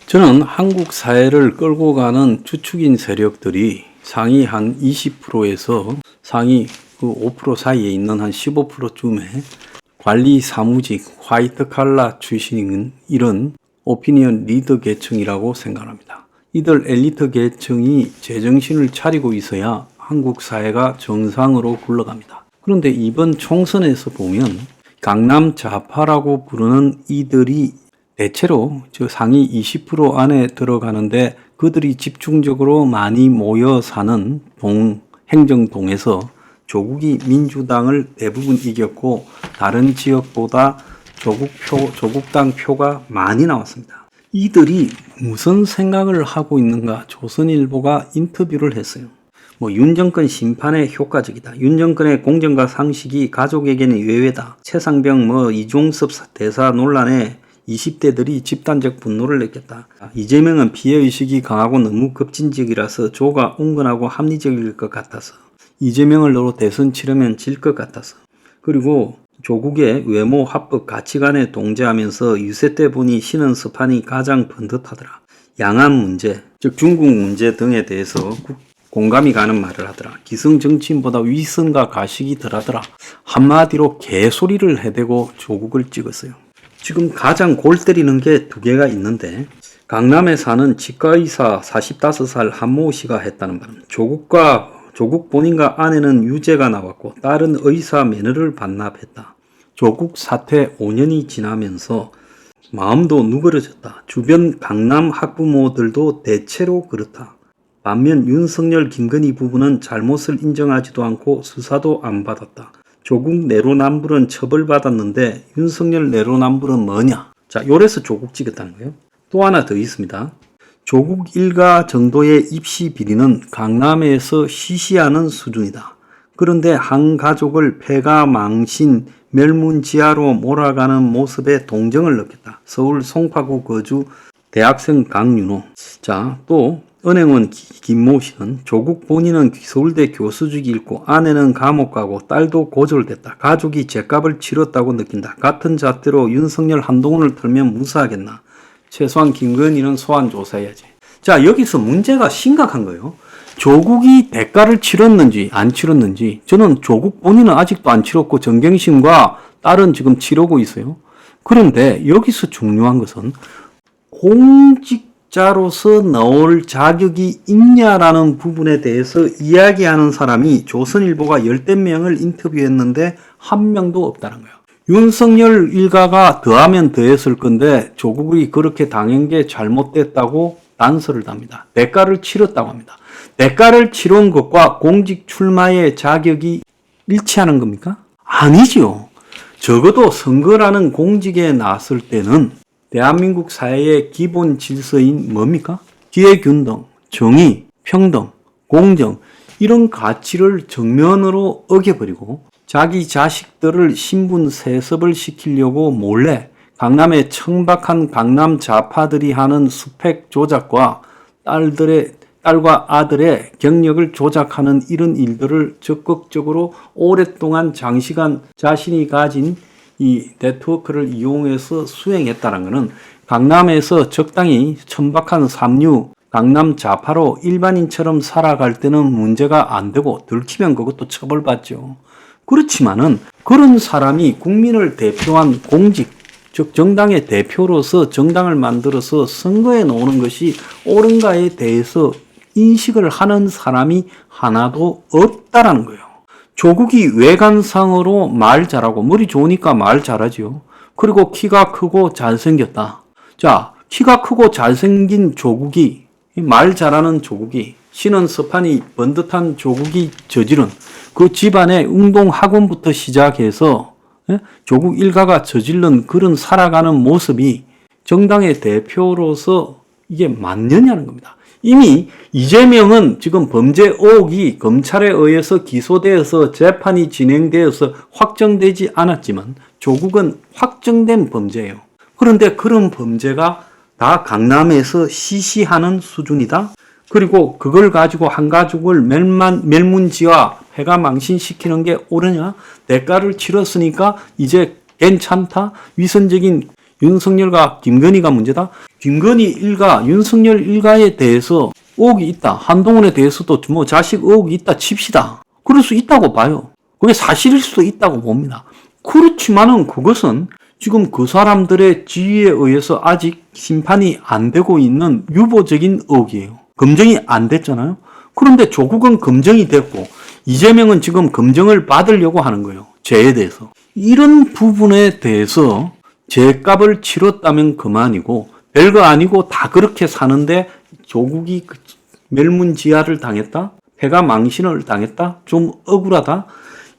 저는 한국 사회를 끌고 가는 주축인 세력들이 상위 한 20%에서 상위 그 5% 사이에 있는 한 15%쯤에 관리 사무직, 화이트 칼라 출신인 이런 오피니언 리더 계층이라고 생각합니다. 이들 엘리트 계층이 제정신을 차리고 있어야 한국 사회가 정상으로 굴러갑니다. 그런데 이번 총선에서 보면 강남 좌파라고 부르는 이들이 대체로 저 상위 20% 안에 들어가는데 그들이 집중적으로 많이 모여 사는 행정동에서 조국이 민주당을 대부분 이겼고 다른 지역보다 조국당 표가 많이 나왔습니다. 이들이 무슨 생각을 하고 있는가 조선일보가 인터뷰를 했어요. 윤 정권 심판에 효과적이다. 윤 정권의 공정과 상식이 가족에게는 예외다. 최상병 이종섭 대사 논란에 20대들이 집단적 분노를 느꼈다. 이재명은 피해의식이 강하고 너무 급진적이라서 조가 온건하고 합리적일 것 같아서 이재명을 넣어 대선 치르면 질 것 같아서 그리고 조국의 외모, 합법, 가치관에 동조하면서 유세 때 보니 신은 스판이 가장 번듯하더라. 양안 문제, 즉 중국 문제 등에 대해서 공감이 가는 말을 하더라. 기성 정치인보다 위선과 가식이 덜하더라. 한마디로 개소리를 해대고 조국을 찍었어요. 지금 가장 골 때리는 게 두 개가 있는데 강남에 사는 치과의사 45살 한모 씨가 했다는 바람. 조국 본인과 아내는 유죄가 나왔고 딸은 의사 면허를 반납했다. 조국 사퇴 5년이 지나면서 마음도 누그러졌다. 주변 강남 학부모들도 대체로 그렇다. 반면 윤석열, 김건희 부부는 잘못을 인정하지도 않고 수사도 안 받았다. 조국 내로남불은 처벌받았는데 윤석열 내로남불은 뭐냐? 자, 요래서 조국 찍었다는 거예요. 또 하나 더 있습니다. 조국 일가 정도의 입시 비리는 강남에서 시시하는 수준이다. 그런데 한 가족을 폐가 망신, 멸문지하로 몰아가는 모습에 동정을 느꼈다. 서울 송파구 거주 대학생 강윤호. 자, 또 은행원 김모 씨는 조국 본인은 서울대 교수직이 있고 아내는 감옥 가고 딸도 고졸됐다. 가족이 죗값을 치렀다고 느낀다. 같은 잣대로 윤석열, 한동훈을 털면 무사하겠나. 최소한 김건희는 소환 조사해야지. 자, 여기서 문제가 심각한 거예요. 조국이 대가를 치렀는지 안 치렀는지 저는 조국 본인은 아직도 안 치렀고 정경심과 딸은 지금 치르고 있어요. 그런데 여기서 중요한 것은 공직자로서 나올 자격이 있냐라는 부분에 대해서 이야기하는 사람이 조선일보가 10명을 인터뷰했는데 한 명도 없다는 거예요. 윤석열 일가가 더하면 더했을 건데 조국이 그렇게 당한 게 잘못됐다고 단서를 답니다. 대가를 치렀다고 합니다. 대가를 치른 것과 공직 출마의 자격이 일치하는 겁니까? 아니죠. 적어도 선거라는 공직에 나설 때는 대한민국 사회의 기본 질서인 뭡니까? 기회균등, 정의, 평등, 공정 이런 가치를 정면으로 어겨버리고 자기 자식들을 신분 세습을 시키려고 몰래 강남의 청박한 강남 좌파들이 하는 스펙 조작과 딸과 아들의 경력을 조작하는 이런 일들을 적극적으로 오랫동안 장시간 자신이 가진 이 네트워크를 이용해서 수행했다는 것은 강남에서 적당히 천박한 삼류 강남 좌파로 일반인처럼 살아갈 때는 문제가 안 되고 들키면 그것도 처벌받죠. 그렇지만은 그런 사람이 국민을 대표한 공직, 즉 정당의 대표로서 정당을 만들어서 선거에 나오는 것이 옳은가에 대해서 인식을 하는 사람이 하나도 없다라는 거예요. 조국이 외관상으로 말 잘하고 머리 좋으니까 말 잘하지요. 그리고 키가 크고 잘생겼다. 자, 키가 크고 잘생긴 조국이 말 잘하는 조국이 신은 서판이 번듯한 조국이 저지른 그 집안의 운동학원부터 시작해서 조국 일가가 저질른 그런 살아가는 모습이 정당의 대표로서 이게 맞느냐는 겁니다. 이미 이재명은 지금 범죄 의혹이 검찰에 의해서 기소되어서 재판이 진행되어서 확정되지 않았지만 조국은 확정된 범죄예요. 그런데 그런 범죄가 다 강남에서 시시하는 수준이다. 그리고 그걸 가지고 한 가족을 멸문지화, 폐가 망신시키는 게 옳으냐? 대가를 치렀으니까 이제 괜찮다? 위선적인 윤석열과 김건희가 문제다? 김건희 일가, 윤석열 일가에 대해서 의혹이 있다. 한동훈에 대해서도 뭐 자식 의혹이 있다 칩시다. 그럴 수 있다고 봐요. 그게 사실일 수도 있다고 봅니다. 그렇지만은 그것은 지금 그 사람들의 지위에 의해서 아직 심판이 안 되고 있는 유보적인 의혹이에요. 검증이 안 됐잖아요. 그런데 조국은 검증이 됐고 이재명은 지금 검증을 받으려고 하는 거예요. 죄에 대해서. 이런 부분에 대해서 죄값을 치렀다면 그만이고 별거 아니고 다 그렇게 사는데 조국이 멸문지하를 당했다? 패가 망신을 당했다? 좀 억울하다?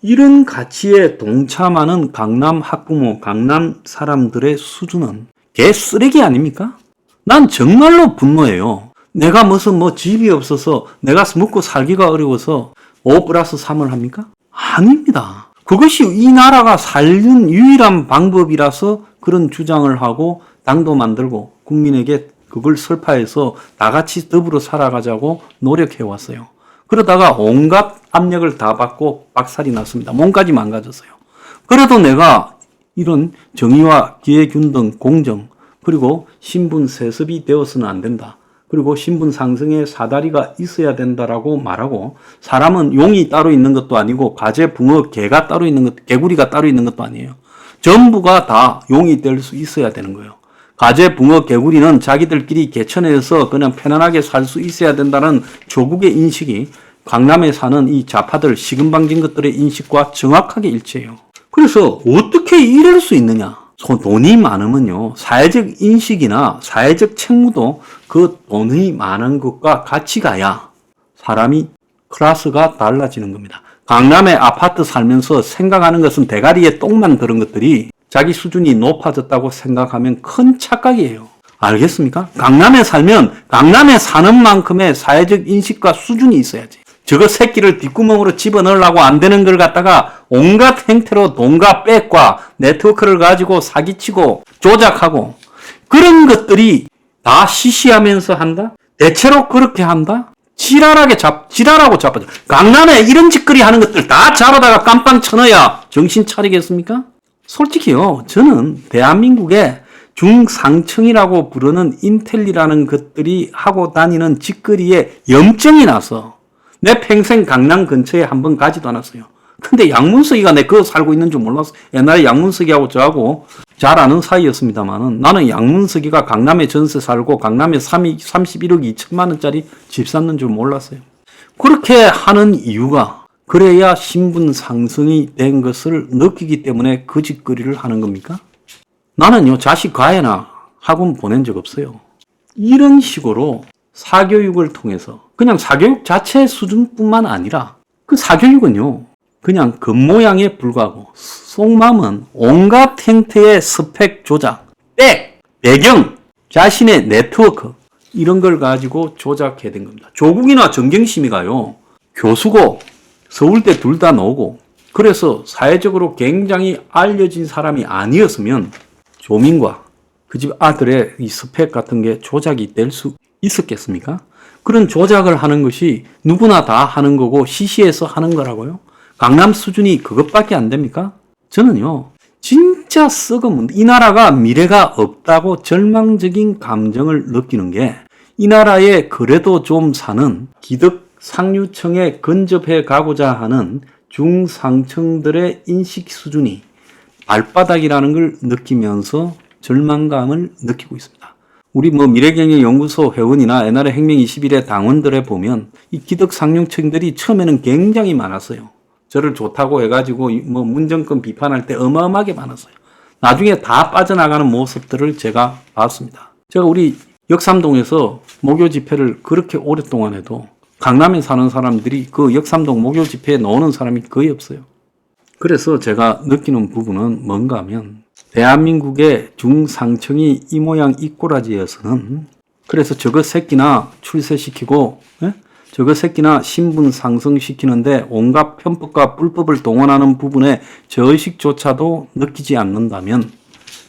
이런 가치에 동참하는 강남 학부모, 강남 사람들의 수준은 개쓰레기 아닙니까? 난 정말로 분노해요. 내가 무슨 집이 없어서 내가 먹고 살기가 어려워서 5+3을 합니까? 아닙니다. 그것이 이 나라가 살는 유일한 방법이라서 그런 주장을 하고 당도 만들고 국민에게 그걸 설파해서 다 같이 더불어 살아가자고 노력해 왔어요. 그러다가 온갖 압력을 다 받고 박살이 났습니다. 몸까지 망가졌어요. 그래도 내가 이런 정의와 기회균등, 공정, 그리고 신분 세습이 되어서는 안 된다. 그리고 신분 상승에 사다리가 있어야 된다라고 말하고 사람은 용이 따로 있는 것도 아니고 가재, 붕어, 개가 따로 있는 것, 개구리가 따로 있는 것도 아니에요. 전부가 다 용이 될 수 있어야 되는 거예요. 가재, 붕어, 개구리는 자기들끼리 개천에서 그냥 편안하게 살 수 있어야 된다는 조국의 인식이 강남에 사는 이 좌파들, 시금방진 것들의 인식과 정확하게 일치해요. 그래서 어떻게 이럴 수 있느냐? 돈이 많으면요, 사회적 인식이나 사회적 책무도 그 돈이 많은 것과 같이 가야 사람이 클래스가 달라지는 겁니다. 강남에 아파트 살면서 생각하는 것은 대가리에 똥만 들은 것들이 자기 수준이 높아졌다고 생각하면 큰 착각이에요. 알겠습니까? 강남에 살면 강남에 사는 만큼의 사회적 인식과 수준이 있어야지. 저거 새끼를 뒷구멍으로 집어넣으려고 안 되는 걸 갖다가 온갖 행태로 돈과 백과 네트워크를 가지고 사기치고 조작하고 그런 것들이 다 시시하면서 한다? 대체로 그렇게 한다? 지랄하고 자빠져. 강남에 이런 짓거리 하는 것들 다 잘하다가 깜빵 쳐넣어야 정신 차리겠습니까? 솔직히요, 저는 대한민국의 중상층이라고 부르는 인텔리라는 것들이 하고 다니는 짓거리에 염증이 나서 내 평생 강남 근처에 한번 가지도 않았어요. 근데 양문석이가 내 그거 살고 있는 줄 몰랐어. 옛날에 양문석이하고 저하고 잘 아는 사이였습니다만은 나는 양문석이가 강남에 전세 살고 강남에 31억 2천만 원짜리 집 샀는 줄 몰랐어요. 그렇게 하는 이유가 그래야 신분 상승이 된 것을 느끼기 때문에 그 짓거리를 하는 겁니까? 나는요, 자식 과외나 학원 보낸 적 없어요. 이런 식으로 사교육을 통해서 그냥 사교육 자체 수준뿐만 아니라 그 사교육은요, 그냥 겉모양에 불과하고 속마음은 온갖 형태의 스펙 조작, 배경, 자신의 네트워크 이런 걸 가지고 조작해야 된 겁니다. 조국이나 정경심이가요, 교수고 서울대 둘 다 나오고 그래서 사회적으로 굉장히 알려진 사람이 아니었으면 조민과 그 집 아들의 이 스펙 같은 게 조작이 될 수 있었겠습니까? 그런 조작을 하는 것이 누구나 다 하는 거고 시시해서 하는 거라고요? 강남 수준이 그것밖에 안 됩니까? 저는요, 진짜 썩은 이 나라가 미래가 없다고 절망적인 감정을 느끼는 게 이 나라에 그래도 좀 사는 기득 상류층에 근접해 가고자 하는 중상층들의 인식 수준이 발바닥이라는 걸 느끼면서 절망감을 느끼고 있습니다. 우리 미래경제연구소 회원이나 옛날에 혁명21의 당원들에 보면 이 기득 상류층들이 처음에는 굉장히 많았어요. 저를 좋다고 해가지고 문정권 비판할 때 어마어마하게 많았어요. 나중에 다 빠져나가는 모습들을 제가 봤습니다. 제가 우리 역삼동에서 목요 집회를 그렇게 오랫동안 해도 강남에 사는 사람들이 그 역삼동 목요 집회에 나오는 사람이 거의 없어요. 그래서 제가 느끼는 부분은 뭔가 하면 대한민국의 중상층이 이 모양 이 꼬라지여서는 그래서 저거 새끼나 출세시키고 저거 새끼나 신분 상승시키는데 온갖 편법과 불법을 동원하는 부분에 저의식조차도 느끼지 않는다면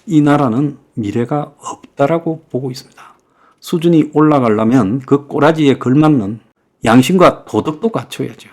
이 나라는 미래가 없다라고 보고 있습니다. 수준이 올라가려면 그 꼬라지에 걸맞는 양심과 도덕도 갖춰야죠.